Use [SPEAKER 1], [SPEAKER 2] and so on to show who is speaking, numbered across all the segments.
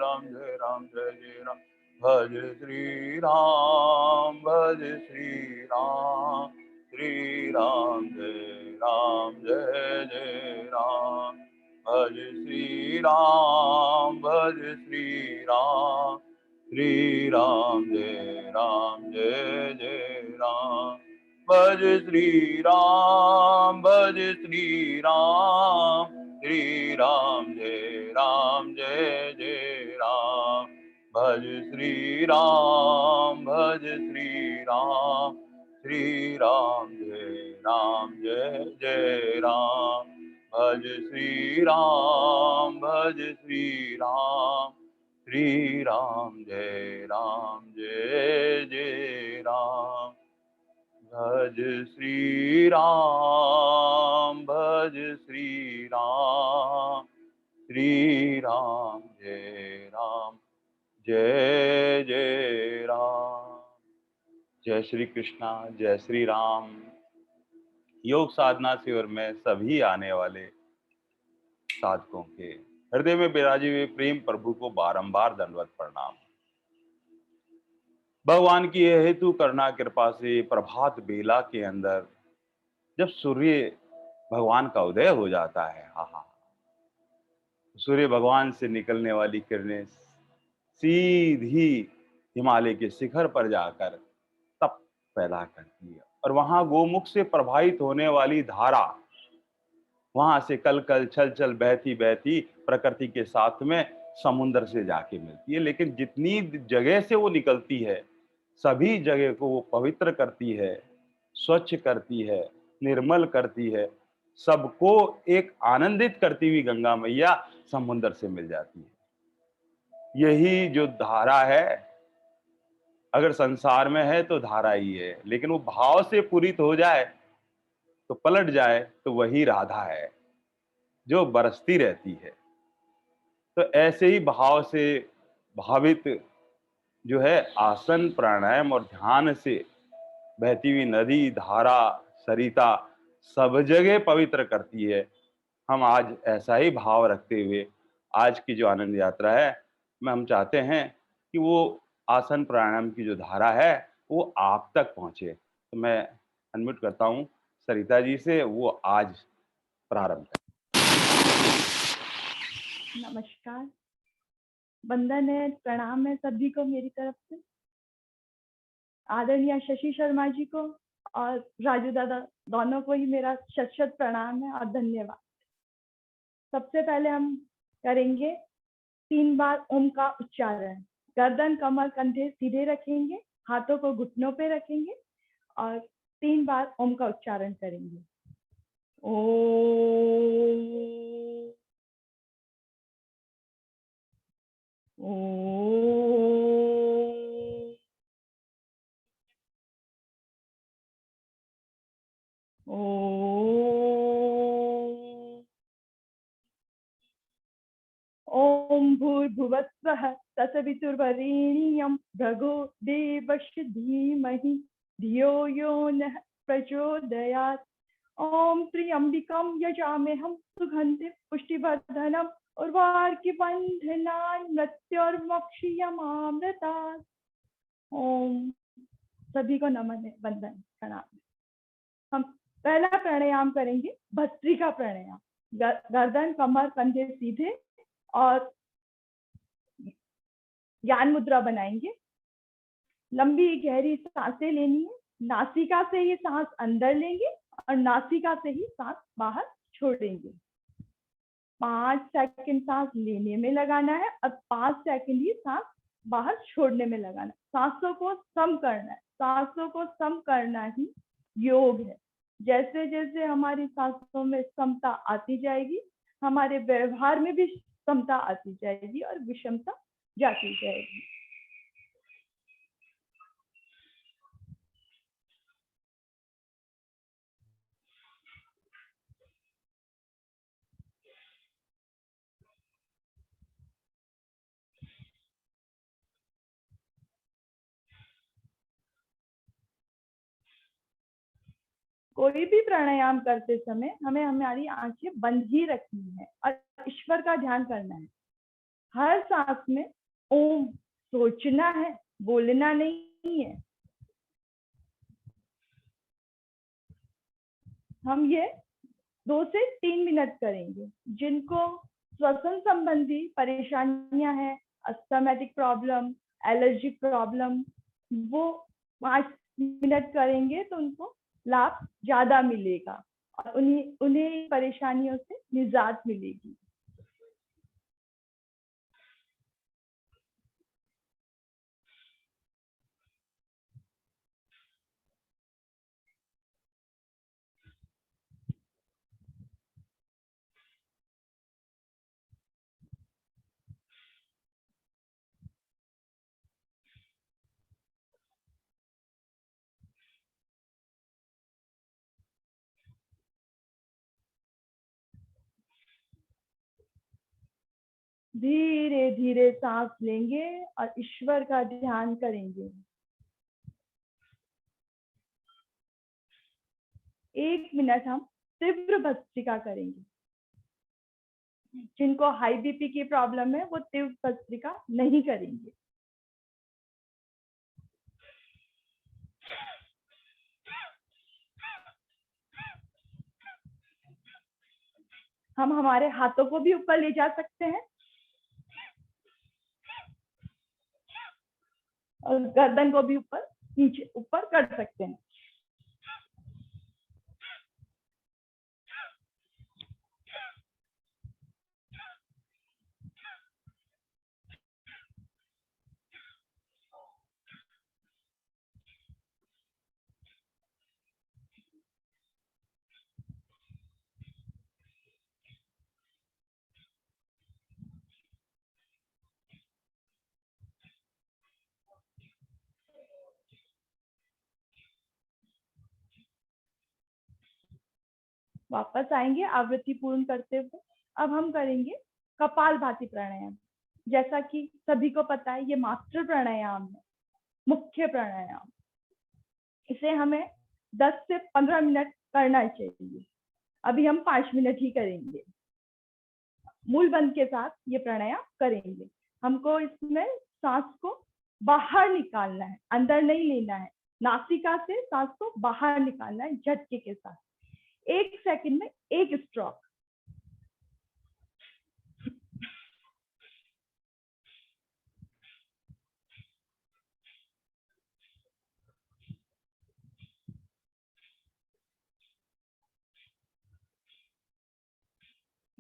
[SPEAKER 1] राम जय राम जय जय राम भज श्री राम भज श्री राम जय जय राम भज श्री राम भज श्री राम जय जय राम भज श्री राम जय जय राम भज श्री राम जय जय राम भज श्री राम जय जय राम भज श्री राम जय जय राम। जय श्री कृष्णा, जय श्री राम। योग साधना शिविर में सभी आने वाले साधकों के हृदय में विराजे हुए प्रेम प्रभु को बारंबार दंडवत प्रणाम। भगवान की यह हेतु करुणा कृपा से प्रभात बेला के अंदर जब सूर्य भगवान का उदय हो जाता है, आहा, सूर्य भगवान से निकलने वाली किरणें सीधी हिमालय के शिखर पर जाकर तप पैदा करती है और वहां गोमुख से प्रवाहित होने वाली धारा वहां से कल कल छल छल बहती बहती प्रकृति के साथ में समुद्र से जाके मिलती है। लेकिन जितनी जगह से वो निकलती है सभी जगह को वो पवित्र करती है, स्वच्छ करती है, निर्मल करती है, सबको एक आनंदित करती हुई गंगा मैया समुद्र से मिल जाती है। यही जो धारा है, अगर संसार में है तो धारा ही है, लेकिन वो भाव से पूरित हो जाए तो पलट जाए तो वही राधा है जो बरसती रहती है। तो ऐसे ही भाव से भावित जो है आसन प्राणायाम और ध्यान से बहती हुई नदी, धारा, सरिता सब जगह पवित्र करती है। हम आज ऐसा ही भाव रखते हुए आज की जो आनंद यात्रा है में हम चाहते हैं कि वो आसन प्राणायाम की जो धारा है वो आप तक पहुंचे। तो मैं अनम्यूट करता हूं सरिता जी से, वो आज प्रारंभ करें।
[SPEAKER 2] नमस्कार, वंदन है, प्रणाम है सभी को मेरी तरफ से। आदरणीय शशि शर्मा जी को और राजू दादा दोनों को ही मेरा शत शत प्रणाम है और धन्यवाद। सबसे पहले हम करेंगे 3 बार ओम का उच्चारण। गर्दन कमर कंधे सीधे रखेंगे, हाथों को घुटनों पे रखेंगे और 3 बार ओम का उच्चारण करेंगे। ओम ओम भूर्भुवस्वः तत्सवितुर्वरेण्यं भर्गो देवस्य धीमहि धियो यो नः प्रचोदयात्। ओम त्र्यंबिकं यजामहे सुगन्धिं पुष्टिवर्धनम् उर्वारुकबन्धनान् मृत्योर्मुक्षीयमामृतात्। ओम सभी को नमन है, वंदन, प्रणाम। हम पहला प्राणायाम करेंगे भस्त्रिका प्राणायाम। गर्दन कमर कंधे सीधे और ज्ञान मुद्रा बनाएंगे। लंबी गहरी सांसें लेनी है, नासिका से ही सांस अंदर लेंगे और नासिका से ही सांस बाहर छोड़ेंगे। 5 सेकंड सांस लेने में लगाना है और 5 सेकंड ही सांस बाहर छोड़ने में लगाना है। सांसों को सम करना है, सांसों को सम करना ही योग है। जैसे जैसे हमारी सांसों में समता आती जाएगी, हमारे व्यवहार में भी समता आती जाएगी और विषमता जाती जाएगी। कोई भी प्राणायाम करते समय हमें हमारी आंखें बंद ही रखनी है और ईश्वर का ध्यान करना है। हर सांस में ओम सोचना है, बोलना नहीं है। हम ये 2 से 3 मिनट करेंगे। जिनको श्वसन संबंधी परेशानियां हैं, अस्थमैटिक प्रॉब्लम, एलर्जी प्रॉब्लम, वो 5 मिनट करेंगे तो उनको लाभ ज्यादा मिलेगा और उन्हें परेशानियों से निजात मिलेगी। धीरे धीरे सांस लेंगे और ईश्वर का ध्यान करेंगे। 1 मिनट हम तीव्र भस्त्रिका करेंगे। जिनको हाई बीपी की प्रॉब्लम है वो तीव्र भस्त्रिका नहीं करेंगे। हम हमारे हाथों को भी ऊपर ले जा सकते हैं और गर्दन को भी ऊपर नीचे ऊपर कर सकते हैं। वापस आएंगे आवृत्ति पूर्ण करते हुए। अब हम करेंगे कपालभाति प्राणायाम। जैसा कि सभी को पता है, ये मास्टर प्राणायाम है, मुख्य प्राणायाम। इसे हमें 10 से 15 मिनट करना चाहिए। अभी हम 5 मिनट ही करेंगे। मूल बंद के साथ ये प्राणायाम करेंगे। हमको इसमें सांस को बाहर निकालना है, अंदर नहीं लेना है। नासिका से सांस को बाहर निकालना है झटके के साथ। 1 सेकंड में 1 स्ट्रोक।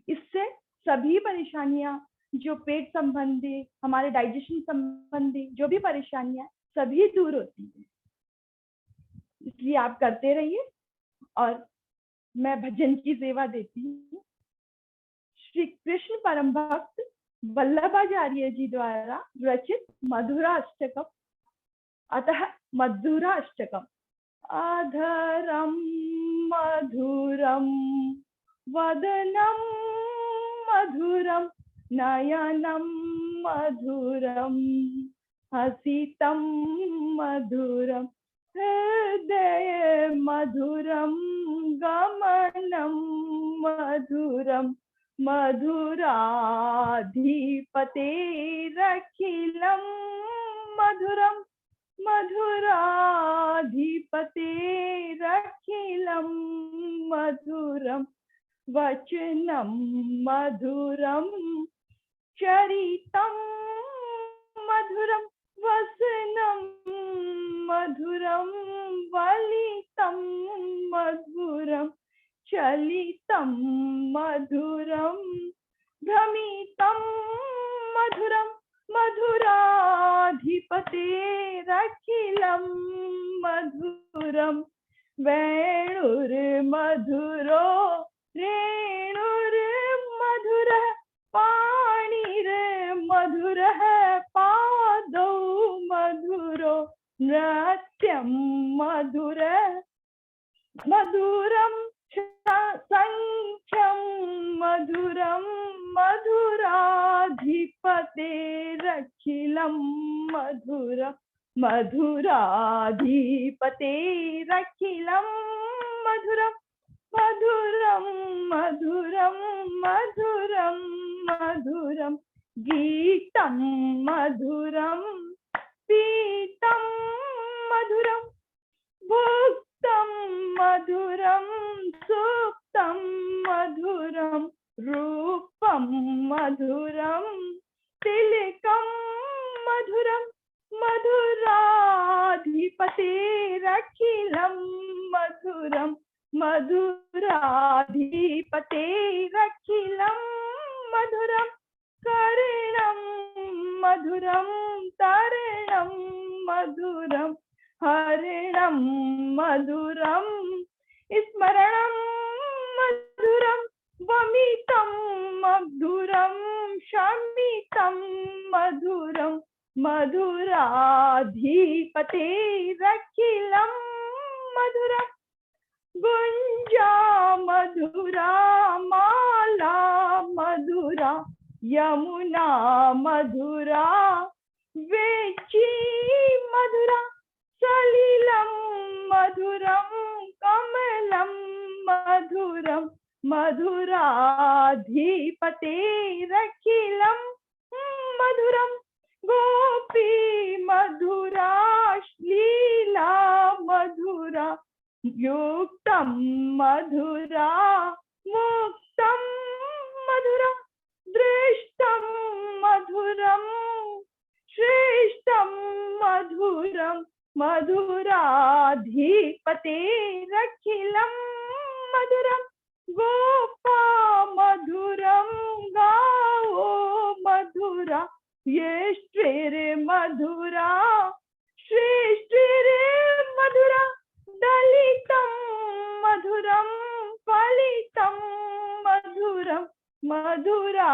[SPEAKER 2] इससे सभी परेशानियां, जो पेट संबंधी, हमारे डाइजेशन संबंधी जो भी परेशानियां, सभी दूर होती है। इसलिए आप करते रहिए और मैं भजन की सेवा देती हूँ। श्री कृष्ण परम भक्त वल्लभाचार्य जी द्वारा रचित मधुराष्टकम। अतः मधुराष्टकम। अधरम मधुरम वदनम मधुरम नयनम मधुरम हसितम मधुरम हृदय मधुरम गमनम मधुरम मधुराधिपतेरखिलं मधुरम मधुराधिपतेरखिलं मधुरम वचनं मधुरम चरितं मधुरम वसनं मधुरम वलितं मधुरम चलितं मधुरम भ्रमितं मधुरम मधुराधिपतेरखिलं मधुरम वेणुर्मधुरो रेणुर्मधुरः पाणिर्मधुरः पादौ मधुरो नृत्यं मधुरः मधुरं संख्यं मधुरं मधुराधिपतेरखिलं मधुर मधुराधिपतेरखिलं मधुरं मधुरं मधुरं मधुरं मधुरं गीतं मधुरं पीतं मधुरं भुक्तं मधुरं सुप्तं मधुरं रूपं मधुरं तिलकं मधुरं मधुराधिपतेरखिलं मधुरं मधुराधिपतेरखिलं मधुरं कर्णं मधुरं तरणं मधुरं हरिणं मधुरं स्मरणं मधुरं वमितं मधुरं शमितं मधुरं मधुराधिपतेरखिलं मधुरं गुञ्जा मधुरा माला मधुरा यमुना मधुरा वेची मधुरा सलिलं मधुरं कमलं मधुरं मधुराधिपतेरखिलं मधुरं गोपी मधुरा लीला मधुरा युक्तं मधुरा मुक्तं मधुरा दृष्टं मधुरं श्रेष्ठं मधुरं मधुराधिपतेरखिलं मधुरं गोपा मधुरं गावो मधुरा येष्ट्रे मधुरा श्रेष्ठे मधुरा दलितं मधुरं फलितं मधुरं मधुराधिपतेरखिलं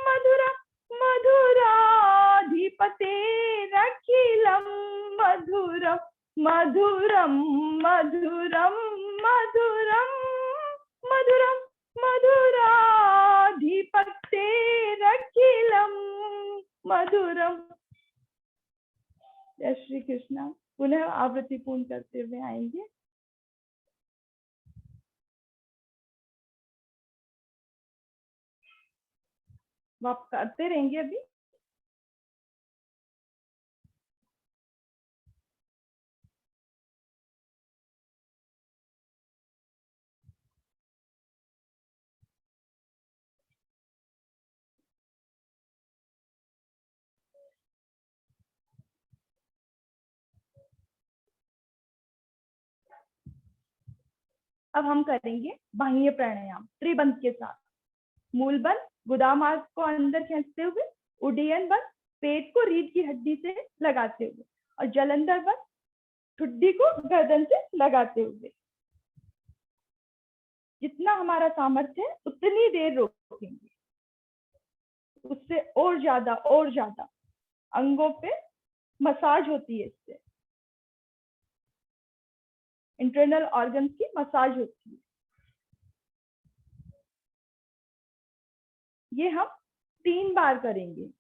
[SPEAKER 2] मधुरं मधुराधिपतेरखिलं मधुरं मधुरं मधुरं मधुरं मधुरं मधुराधिपतेरखिलं मधुरं। जय श्री कृष्ण। पुनः आवृत्ति पूर्ण करते हुए आएंगे। आप करते रहेंगे अभी। अब हम करेंगे बाह्य प्राणायाम त्रिबंध के साथ। मूल बंध गुदामार्ग को अंदर खींचते हुए, उड्डयन बंध पेट को रीढ़ की हड्डी से लगाते हुए और जलंधर बंध ठुड्डी को गर्दन से लगाते हुए। जितना हमारा सामर्थ्य है उतनी देर रोकेंगे, उससे और ज्यादा अंगों पे मसाज होती है, इससे इंटरनल ऑर्गन्स की मसाज होती है। ये हम 3 बार करेंगे।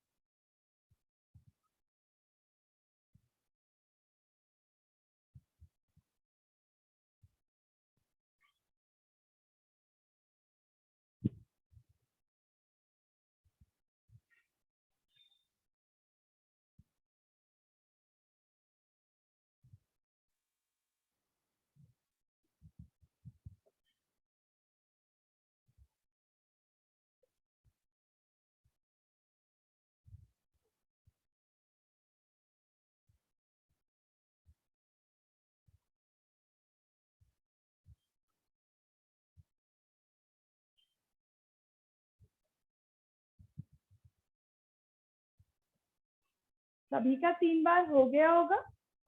[SPEAKER 2] सभी का 3 बार हो गया होगा।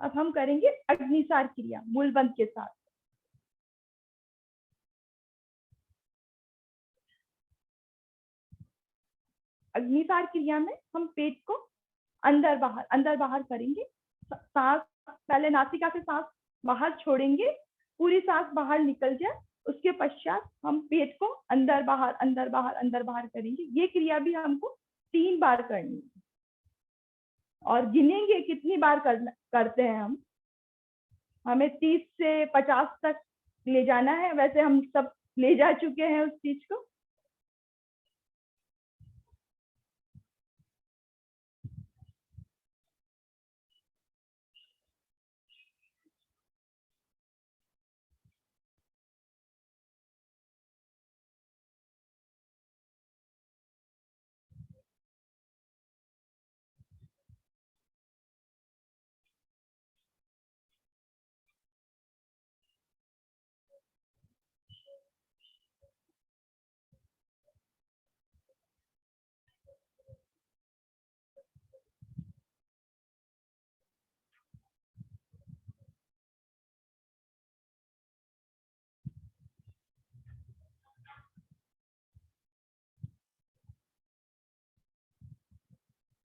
[SPEAKER 2] अब हम करेंगे अग्निसार क्रिया मूल बंध के साथ। अग्निसार क्रिया में हम पेट को अंदर बाहर करेंगे। सांस पहले नासिका से सांस बाहर छोड़ेंगे, पूरी सांस बाहर निकल जाए, उसके पश्चात हम पेट को अंदर बाहर करेंगे। ये क्रिया भी हमको 3 बार करनी है और गिनेंगे कितनी बार करते हैं हम। हमें 30 से 50 तक ले जाना है। वैसे हम सब ले जा चुके हैं उस चीज को।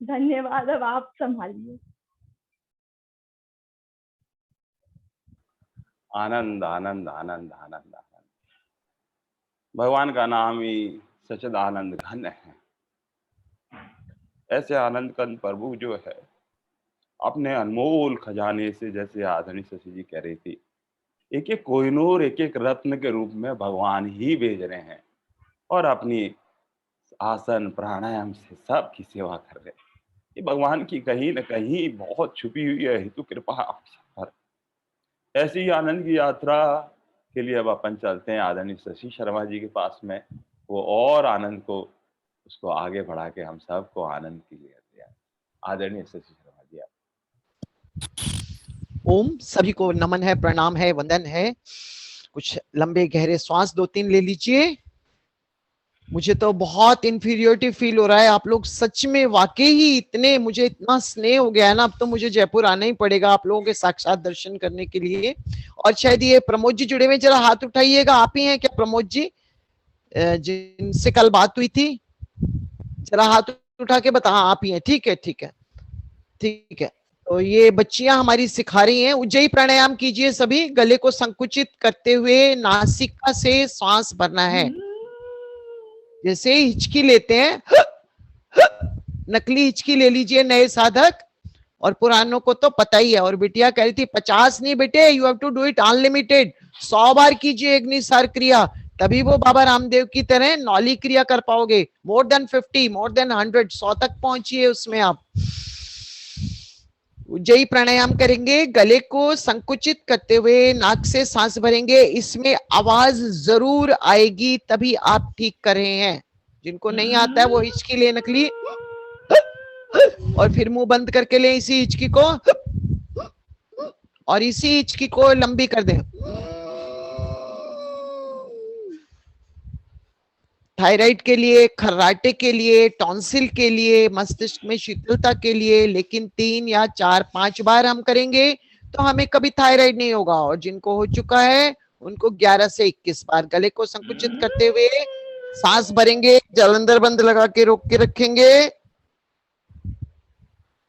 [SPEAKER 2] धन्यवाद, अब आप संभालिए।
[SPEAKER 1] आनंद आनंद आनंद आनंद आनंद। भगवान का नाम ही सचद आनंद घन है। ऐसे आनंद घन प्रभु जो है अपने अनमोल खजाने से, जैसे आदरणीय शशि जी कह रही थी, एक एक कोहिनूर, एक एक रत्न के रूप में भगवान ही भेज रहे हैं और अपनी आसन प्राणायाम से सबकी सेवा कर रहे हैं। ये भगवान की कहीं न कहीं बहुत छुपी हुई है हेतु कृपा आप सब पर। ऐसी ही आनंद की यात्रा के लिए अब अपन चलते हैं आदरणीय शशि शर्मा जी के पास में। वो और आनंद को उसको आगे बढ़ा के हम सबको आनंद की लिए आदरणीय शशि शर्मा जी।
[SPEAKER 3] ओम, सभी को नमन है, प्रणाम है, वंदन है। कुछ लंबे गहरे श्वास 2-3 ले लीजिए। मुझे तो बहुत इंफीरियोरिटी फील हो रहा है। आप लोग सच में वाकई ही इतने, मुझे इतना स्नेह हो गया है ना, अब तो मुझे जयपुर आना ही पड़ेगा आप लोगों के साक्षात दर्शन करने के लिए। और शायद ये प्रमोद जी जुड़े हुए, जरा हाथ उठाइएगा। आप ही हैं क्या प्रमोद जी, जिनसे कल बात हुई थी? जरा हाथ उठा के बता। हाँ, आप ही हैं। ठीक है, ठीक है, ठीक है। तो ये बच्चियां हमारी सिखा रही हैं। उज्जयी प्राणायाम कीजिए सभी। गले को संकुचित करते हुए नासिका से सांस भरना है। जैसे हिचकी लेते हैं, नकली हिचकी ले लीजिए नए साधक, और पुरानों को तो पता ही है। और बिटिया कह रही थी 50 नहीं बेटे, you have to do it unlimited. 100 बार कीजिए अग्निसार क्रिया, तभी वो बाबा रामदेव की तरह नौली क्रिया कर पाओगे। मोर देन 50, मोर देन 100, 100 तक पहुंचिए उसमें आप। उज्जयी प्राणायाम करेंगे। गले को संकुचित करते हुए नाक से सांस भरेंगे। इसमें आवाज जरूर आएगी, तभी आप ठीक कर रहे हैं। जिनको नहीं आता है वो हिचकी ले नकली, और फिर मुंह बंद करके ले इसी हिचकी को, और इसी हिचकी को लंबी कर दें। थायराइड के लिए, खर्राटे के लिए, टॉन्सिल के लिए, मस्तिष्क में शीतलता के लिए। लेकिन 3 या 4, 5 बार हम करेंगे तो हमें कभी थायराइड नहीं होगा। और जिनको हो चुका है उनको 11 से 21 बार गले को संकुचित करते हुए सांस भरेंगे। जलंधर बंद लगा के रोक के रखेंगे,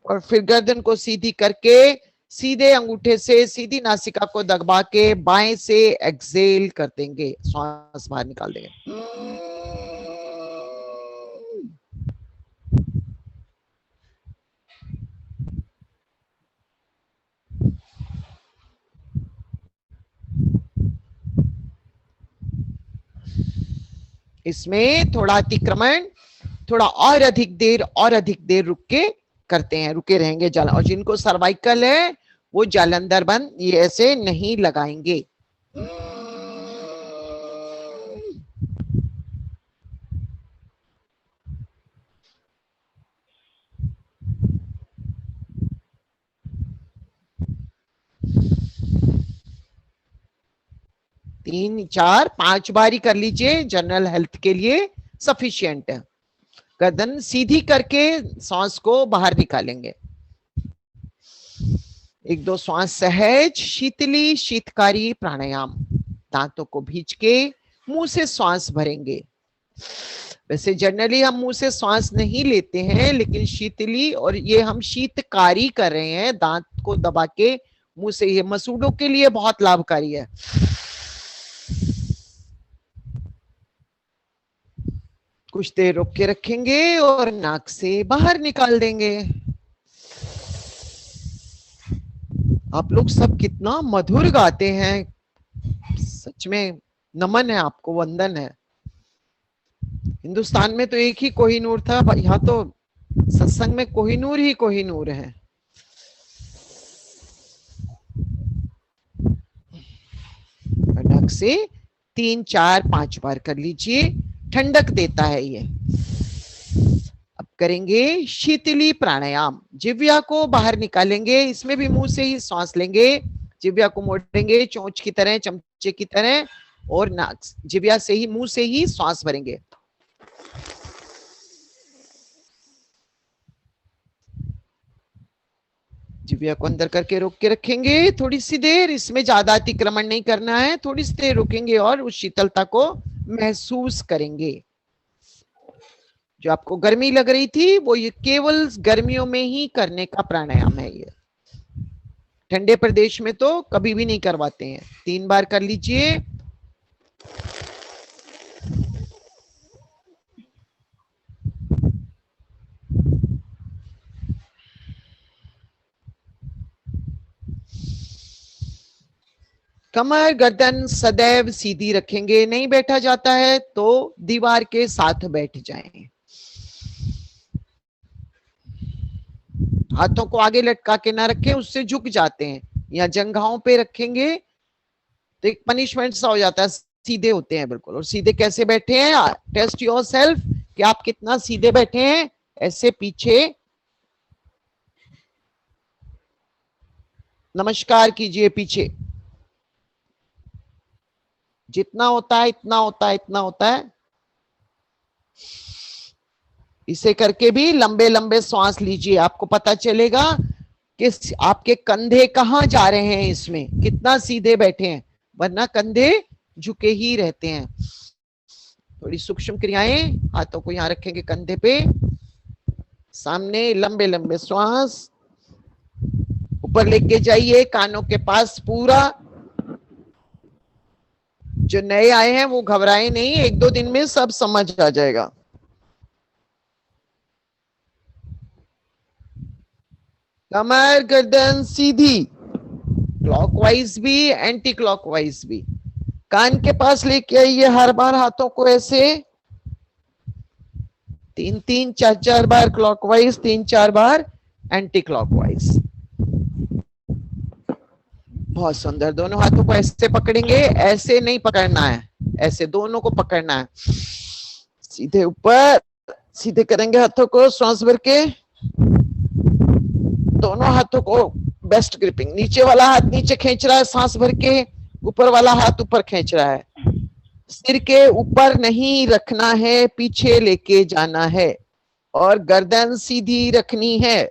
[SPEAKER 3] और फिर गर्दन को सीधी करके सीधे अंगूठे से सीधी नासिका को दबा के बाएं से एक्सेल कर देंगे, सांस बाहर निकाल देंगे। इसमें थोड़ा अतिक्रमण, थोड़ा और अधिक देर रुक के करते हैं, रुके रहेंगे जल। और जिनको सर्वाइकल है वो जालंधर बंद ये ऐसे नहीं लगाएंगे। तीन, चार, 5 बार ही कर लीजिए, जनरल हेल्थ के लिए सफिशिएंट है। गर्दन सीधी करके सांस को बाहर निकालेंगे। 1-2 श्वास सहज शीतली शीतकारी प्राणायाम। दांतों को भींच के मुंह से श्वास भरेंगे। वैसे जनरली हम मुंह से श्वास नहीं लेते हैं, लेकिन शीतली, और ये हम शीतकारी कर रहे हैं, दांत को दबा के मुंह से। ये मसूड़ों के लिए बहुत लाभकारी है। कुछ देर रोक के रखेंगे और नाक से बाहर निकाल देंगे। आप लोग सब कितना मधुर गाते हैं, सच में नमन है आपको, वंदन है। हिंदुस्तान में तो एक ही कोहिनूर था, यहाँ तो सत्संग में कोहिनूर ही कोहिनूर है। नाक से 3, 4, 5 बार कर लीजिए, ठंडक देता है ये। अब करेंगे शीतली प्राणायाम। जिह्वा को बाहर निकालेंगे, इसमें भी मुंह से ही सांस लेंगे। जिह्वा को मोड़ेंगे चोंच की तरह, चमचे की तरह, और नाक जिह्वा से ही, मुंह से ही सांस भरेंगे। जिह्वा को अंदर करके रोक के रखेंगे थोड़ी सी देर। इसमें ज्यादा अतिक्रमण नहीं करना है, थोड़ी सी देर रुकेंगे और उस शीतलता को महसूस करेंगे। जो आपको गर्मी लग रही थी वो ये केवल गर्मियों में ही करने का प्राणायाम है। ये ठंडे प्रदेश में तो कभी भी नहीं करवाते हैं। 3 बार कर लीजिए। कमर गर्दन सदैव सीधी रखेंगे। नहीं बैठा जाता है तो दीवार के साथ बैठ जाएं। हाथों को आगे लटका के ना रखें, उससे झुक जाते हैं। या जंघाओं पे रखेंगे तो एक पनिशमेंट सा हो जाता है, सीधे होते हैं बिल्कुल। और सीधे कैसे बैठे हैं, टेस्ट योरसेल्फ कि आप कितना सीधे बैठे हैं। ऐसे पीछे नमस्कार कीजिए, पीछे जितना होता है इतना होता है, इतना होता है। इसे करके भी लंबे लंबे सांस लीजिए, आपको पता चलेगा कि आपके कंधे कहाँ जा रहे हैं, इसमें कितना सीधे बैठे हैं, वरना कंधे झुके ही रहते हैं। थोड़ी सूक्ष्म क्रियाएं, हाथों को यहां रखेंगे कंधे पे, सामने लंबे लंबे श्वास ऊपर लेके जाइए कानों के पास पूरा। जो नए आए हैं वो घबराए नहीं, 1-2 दिन में सब समझ आ जाएगा। कमर गर्दन सीधी, क्लॉकवाइज भी एंटी क्लॉकवाइज भी। कान के पास लेके आइए हर बार हाथों को ऐसे 3-3 4-4 बार क्लॉकवाइज, 3-4 बार एंटी क्लॉकवाइज। बहुत सुंदर। दोनों हाथों को ऐसे पकड़ेंगे, ऐसे नहीं पकड़ना है, ऐसे दोनों को पकड़ना है। सीधे ऊपर, सीधे करेंगे हाथों को, श्वास भर के दोनों हाथों को बेस्ट ग्रिपिंग। नीचे वाला हाथ नीचे खींच रहा है सांस भर के, ऊपर वाला हाथ ऊपर खींच रहा है। सिर के ऊपर नहीं रखना है, पीछे लेके जाना है और गर्दन सीधी रखनी है।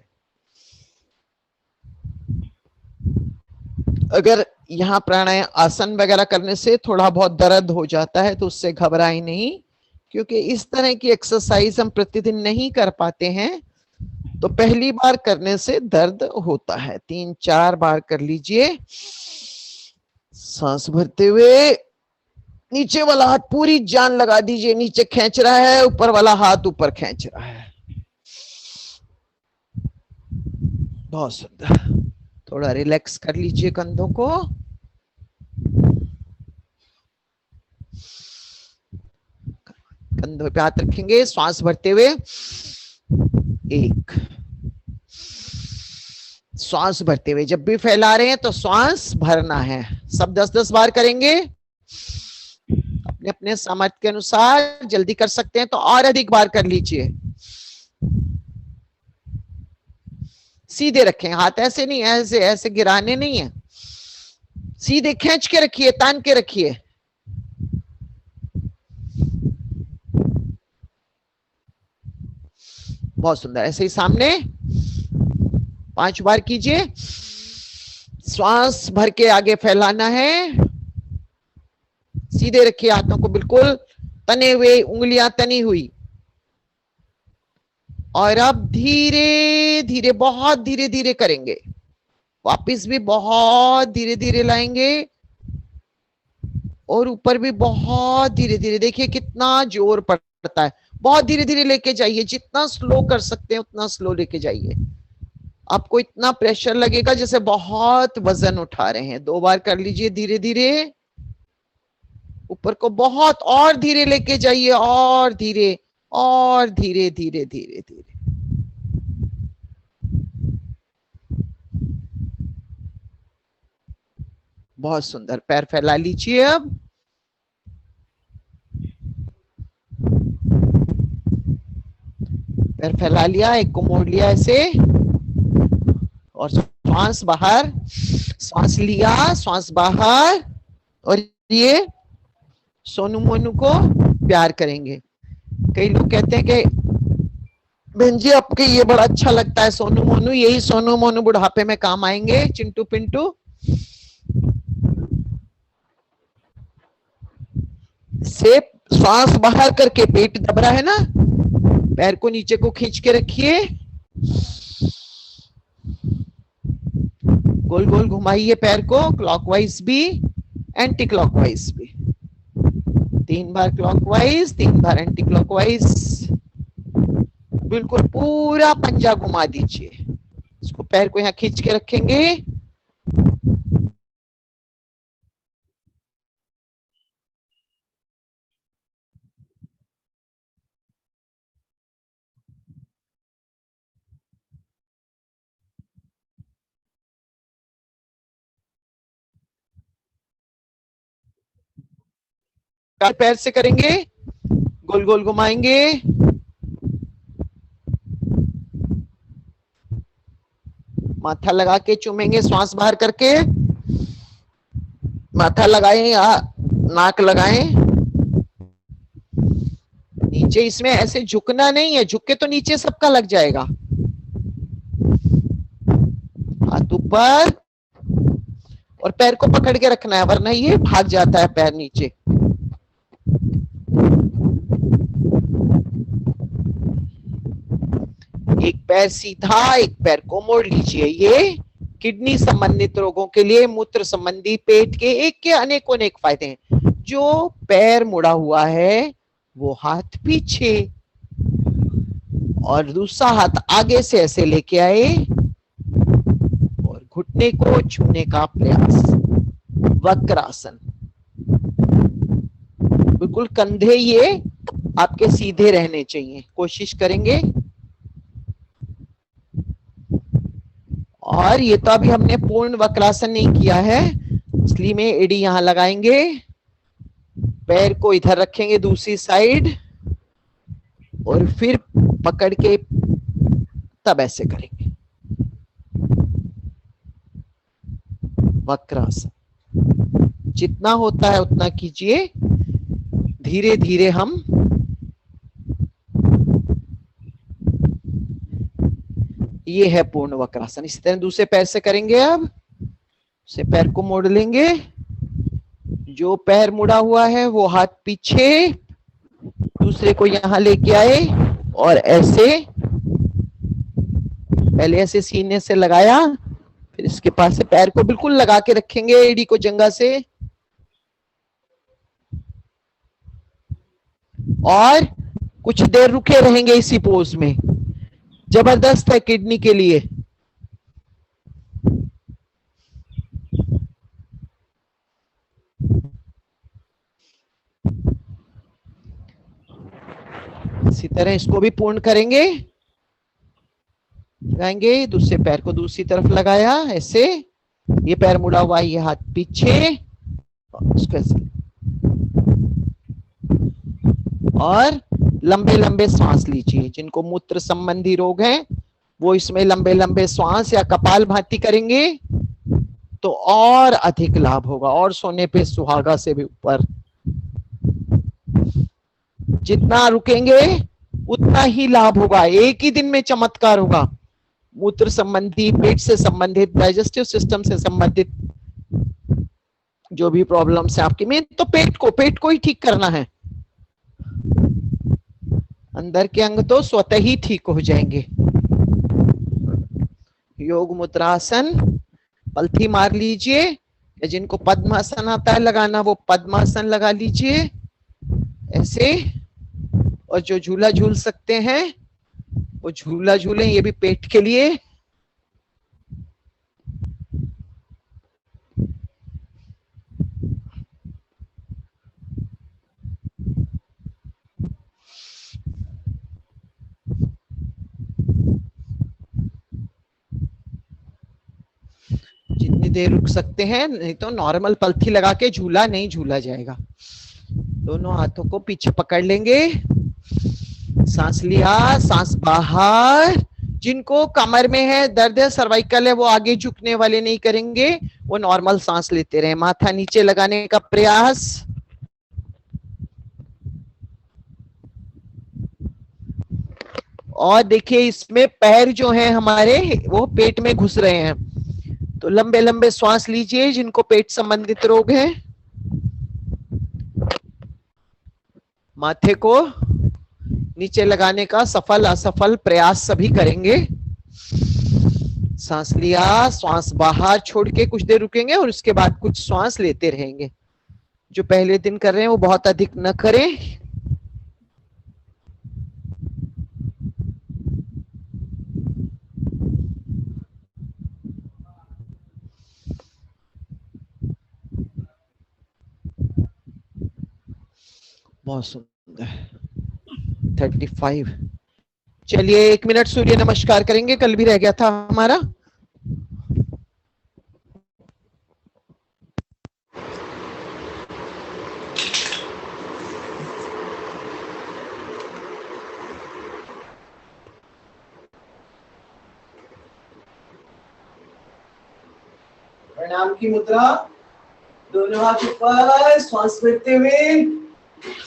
[SPEAKER 3] अगर यहाँ प्राणायाम आसन वगैरह करने से थोड़ा बहुत दर्द हो जाता है तो उससे घबराए नहीं, क्योंकि इस तरह की एक्सरसाइज हम प्रतिदिन नहीं कर पाते हैं, तो पहली बार करने से दर्द होता है। 3-4 बार कर लीजिए। सांस भरते हुए नीचे वाला हाथ पूरी जान लगा दीजिए, नीचे खींच रहा है, ऊपर वाला हाथ ऊपर खींच रहा है। बहुत सुंदर। थोड़ा रिलैक्स कर लीजिए कंधों को। कंधों पे हाथ रखेंगे, श्वास भरते हुए 1, श्वास भरते हुए। जब भी फैला रहे हैं तो श्वास भरना है। सब 10-10 बार करेंगे, अपने अपने सामर्थ्य के अनुसार। जल्दी कर सकते हैं तो और अधिक बार कर लीजिए। सीधे रखें हाथ, ऐसे नहीं, ऐसे ऐसे गिराने नहीं है, सीधे खींच के रखिए, तान के रखिए। बहुत सुंदर। ऐसे ही सामने 5 बार कीजिए। श्वास भर के आगे फैलाना है। सीधे रखिए हाथों को, बिल्कुल तने हुए, उंगलियां तनी हुई। और अब धीरे धीरे, बहुत धीरे धीरे करेंगे। वापिस भी बहुत धीरे धीरे लाएंगे और ऊपर भी बहुत धीरे धीरे। देखिए कितना जोर पड़ता है। बहुत धीरे धीरे लेके जाइए, जितना स्लो कर सकते हैं उतना स्लो लेके जाइए। आपको इतना प्रेशर लगेगा जैसे बहुत वजन उठा रहे हैं। 2 बार कर लीजिए धीरे धीरे। ऊपर को बहुत और धीरे लेके जाइए, और धीरे और धीरे धीरे धीरे धीरे। बहुत सुंदर। पैर फैला लीजिए। अब पैर फैला लिया, एक को मोड़ लिया ऐसे, और श्वास बाहर, श्वास लिया, श्वास बाहर। और ये सोनू मोनू को प्यार करेंगे। कई लोग कहते हैं कि बहन जी आपके ये बड़ा अच्छा लगता है सोनू मोनू, यही सोनू मोनू बुढ़ापे में काम आएंगे। चिंटू पिंटू से श्वास बाहर करके, पेट दब रहा है ना, पैर को नीचे को खींच के रखिए, गोल गोल घुमाइए पैर को, क्लॉकवाइज भी एंटी क्लॉकवाइज भी, 3 बार क्लॉकवाइज 3 बार एंटी क्लॉकवाइज, बिल्कुल पूरा पंजा घुमा दीजिए। इसको पैर को यहाँ खींच के रखेंगे, पैर से करेंगे, गोल गोल घुमाएंगे, माथा लगा के चूमेंगे श्वास बाहर करके, माथा लगाएं या नाक लगाएं नीचे। इसमें ऐसे झुकना नहीं है, झुक के तो नीचे सबका लग जाएगा। हाथ ऊपर और पैर को पकड़ के रखना है, वरना ये भाग जाता है पैर नीचे। एक पैर सीधा, एक पैर को मोड़ लीजिए। ये किडनी संबंधित रोगों के लिए, मूत्र संबंधी, पेट के, एक के अनेकों अनेक फायदे हैं। जो पैर मुड़ा हुआ है वो हाथ पीछे और दूसरा हाथ आगे से ऐसे लेके आए और घुटने को छूने का प्रयास, वक्रासन। बिल्कुल कंधे ये आपके सीधे रहने चाहिए, कोशिश करेंगे। और ये तो अभी हमने पूर्ण वक्रासन नहीं किया है, इसलिए में एड़ी यहां लगाएंगे, पैर को इधर रखेंगे दूसरी साइड और फिर पकड़ के तब ऐसे करेंगे वक्रासन। जितना होता है उतना कीजिए, धीरे धीरे हम ये है पूर्ण वक्रासन। इसी तरह दूसरे पैर से करेंगे। अब से पैर को मोड़ लेंगे, जो पैर मुड़ा हुआ है वो हाथ पीछे, दूसरे को यहां लेके आए और ऐसे, पहले ऐसे सीने से लगाया, फिर इसके पास से पैर को बिल्कुल लगा के रखेंगे एड़ी को जंघा से, और कुछ देर रुके रहेंगे इसी पोज में। जबरदस्त है किडनी के लिए। इसी तरह इसको भी पूर्ण करेंगे। लगाएंगे, दूसरे पैर को दूसरी तरफ लगाया ऐसे, ये पैर मुड़ा हुआ, ये हाथ पीछे, इसको ऐसे, और लंबे लंबे सांस लीजिए। जिनको मूत्र संबंधी रोग हैं वो इसमें लंबे लंबे श्वास या कपाल भाती करेंगे तो और अधिक लाभ होगा, और सोने पे सुहागा से भी ऊपर। जितना रुकेंगे उतना ही लाभ होगा, एक ही दिन में चमत्कार होगा। मूत्र संबंधी, पेट से संबंधित, डाइजेस्टिव सिस्टम से संबंधित जो भी प्रॉब्लम्स है आपकी, में तो पेट को ही ठीक करना है। अंदर के अंग तो स्वतः ही ठीक हो जाएंगे। योग मुद्रासन, पलथी मार लीजिए, या जिनको पद्मासन आता है लगाना वो पद्मासन लगा लीजिए ऐसे। और जो झूला झूल सकते हैं वो झूला झूलें, ये भी पेट के लिए। जितनी देर रुक सकते हैं, नहीं तो नॉर्मल पलथी लगा के झूला नहीं झूला जाएगा। दोनों हाथों को पीछे पकड़ लेंगे, सांस लिया, सांस बाहर। जिनको कमर में है दर्द है, सर्वाइकल है, वो आगे झुकने वाले नहीं करेंगे, वो नॉर्मल सांस लेते रहे। माथा नीचे लगाने का प्रयास। और देखिए इसमें पैर जो हैं हमारे वो पेट में घुस रहे हैं, तो लंबे लंबे श्वास लीजिए जिनको पेट संबंधित रोग है। माथे को नीचे लगाने का सफल असफल प्रयास सभी करेंगे। सांस लिया, श्वास बाहर छोड़ के कुछ देर रुकेंगे और उसके बाद कुछ श्वास लेते रहेंगे। जो पहले दिन कर रहे हैं वो बहुत अधिक न करें। बहुत सुंदर। 35। चलिए 1 मिनट सूर्य नमस्कार करेंगे, कल भी रह गया था हमारा। प्रणाम की मुद्रा, दोनों हाथ ऊपर, श्वास भरते हुए,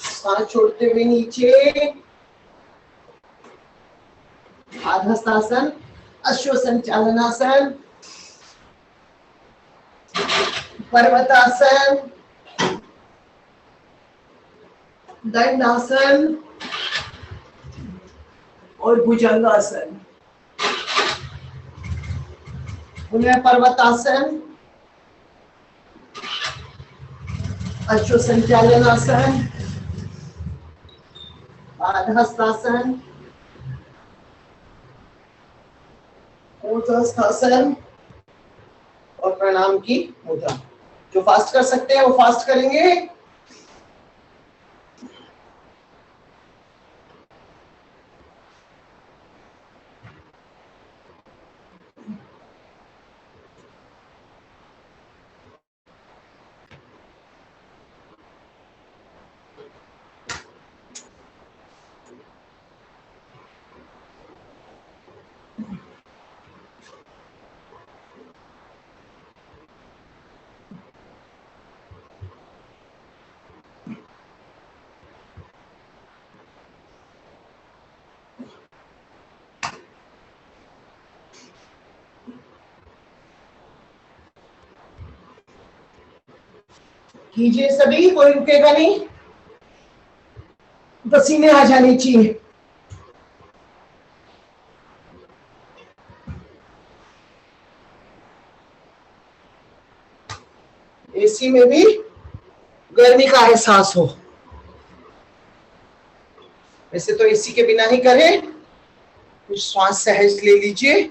[SPEAKER 3] सांस छोड़ते हुए नीचे। आधास्तासन, अश्वसंचालनासन, पर्वतासन, दंडासन और भुजंगासन। पुनः पर्वतासन, अश्वसंचालनासन, आधास्तासन, ऊर्ध्वस्थासन और प्रणाम की मुद्रा। जो फास्ट कर सकते हैं वो फास्ट करेंगे। कीजिए सभी, कोई रुकेगा नहीं। पसीने आ जाने चाहिए। एसी में भी गर्मी का एहसास हो। वैसे तो एसी के बिना ही करें। कुछ श्वास सहज ले लीजिए।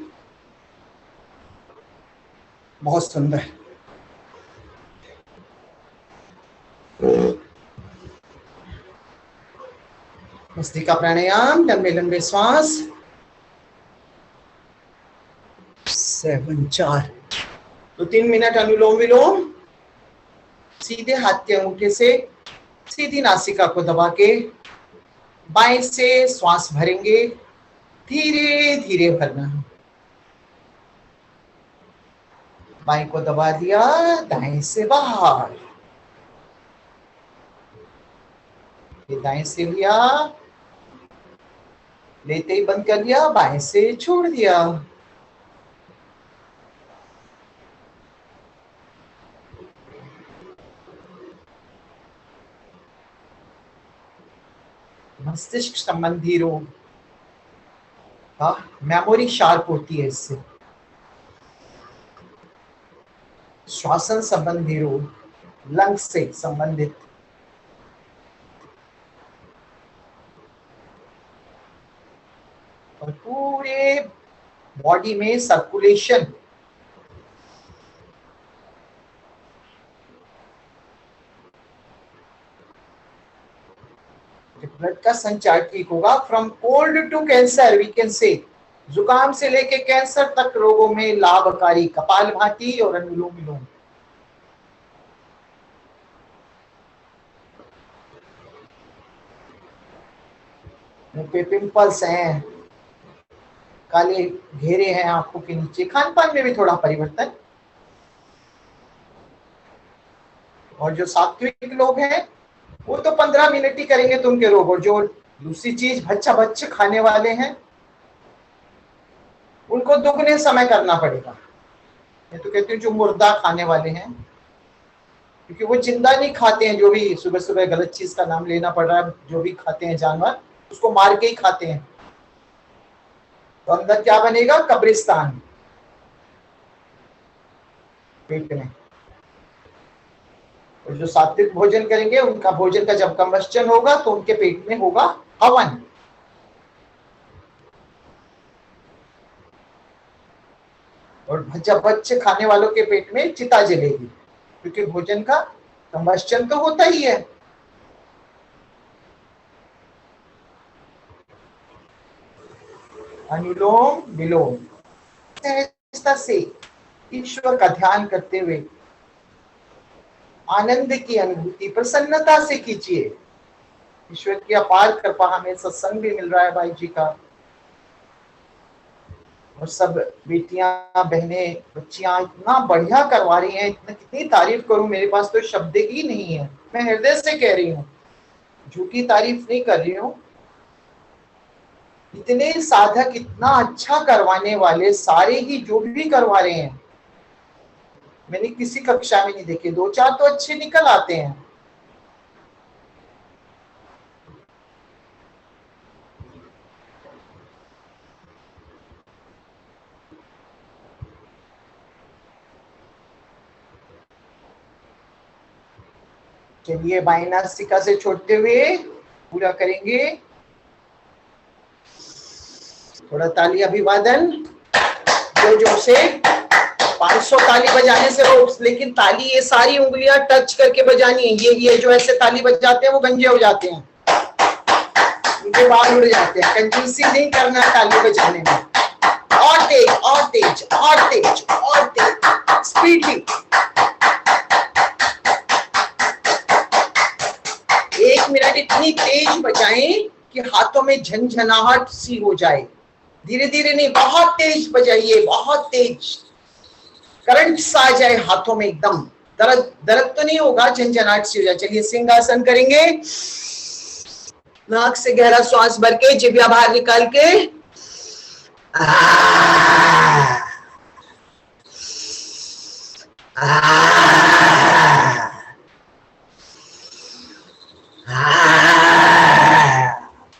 [SPEAKER 3] बहुत सुंदर। मस्तिका प्राणायाम, लंबे लंबे श्वास। 7 4। तो 3 मिनट अनुलोम विलोम। सीधे हाथ के अंगूठे से सीधी नासिका को दबा के बाएं से श्वास भरेंगे। धीरे धीरे भरना। बाएं को दबा दिया, दाएं से बाहर। ये दाएं से लिया, लेते ही बंद कर दिया, बाएं से छोड़ दिया। मस्तिष्क संबंधी रोग का मेमोरी शार्प होती है इससे। श्वासन संबंधी रोग, लंग्स से संबंधित। और पूरे बॉडी में सर्कुलेशन, ब्लड का संचार ठीक होगा। From cold to cancer we can say, जुकाम से लेके कैंसर तक रोगों में लाभकारी कपालभाति और अनुलोम विलोम। मुंह पे पिंपल्स हैं, काले घेरे हैं आंखों के नीचे, खान पान में भी थोड़ा परिवर्तन। और जो सात्विक लोग हैं वो तो 15 मिनट ही करेंगे तो उनके रोग। और जो दूसरी चीज भच्चा भच्च खाने वाले हैं उनको दुगने समय करना पड़ेगा। मैं तो कहती हूँ जो मुर्दा खाने वाले हैं, क्योंकि वो जिंदा नहीं खाते हैं। जो भी सुबह सुबह गलत चीज का नाम लेना पड़ रहा है, जो भी खाते हैं जानवर, उसको मार के ही खाते हैं। तो अंदर क्या बनेगा? कब्रिस्तान पेट में। और जो सात्विक भोजन करेंगे उनका भोजन का जब कंबस्चन होगा तो उनके पेट में होगा हवन। और जब बच्चे खाने वालों के पेट में चिता जलेगी, क्योंकि भोजन का कंबस्चन तो होता ही है। अनुलोम विलोम सहजता से ईश्वर का ध्यान करते हुए आनंद की अनुभूति प्रसन्नता से कीजिए। ईश्वर की अपार कृपा, हमें सत्संग भी मिल रहा है भाई जी का, और सब बेटियां बहनें बच्चियां इतना बढ़िया करवा रही हैं, इतना कितनी तारीफ करूं, मेरे पास तो शब्द ही नहीं है। मैं हृदय से कह रही हूँ, झूठी तारीफ नहीं कर रही हूँ। इतने साधक इतना अच्छा करवाने वाले सारे ही जो भी करवा रहे हैं, मैंने किसी कक्षा में नहीं देखे, 2-4 तो अच्छे निकल आते हैं। चलिए बाएं नासिका से छोड़ते हुए पूरा करेंगे। थोड़ा ताली अभिवादन जोर जोर से, 500 ताली बजाने से रोक, लेकिन ताली ये सारी उंगलियां टच करके बजानी है। ये जो ऐसे ताली बजाते हैं वो गंजे हो जाते हैं, उनके बाल उड़ जाते हैं। कंजूसी नहीं करना ताली बजाने में। और तेज और तेज और तेज और तेज, स्पीडली। 1 मिनट इतनी तेज बजाएं कि हाथों में झनझनाहट सी हो जाए। धीरे धीरे नहीं, बहुत तेज बजाइए, बहुत तेज, करंट सा आ जाए हाथों में, एकदम दर्द तो नहीं होगा, झंझनाहट सी हो जाए। चलिए सिंहासन करेंगे। नाक से गहरा श्वास भर के जिभ्या बाहर निकाल के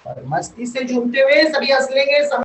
[SPEAKER 3] और मस्ती से झूमते हुए सभी हंस लेंगे।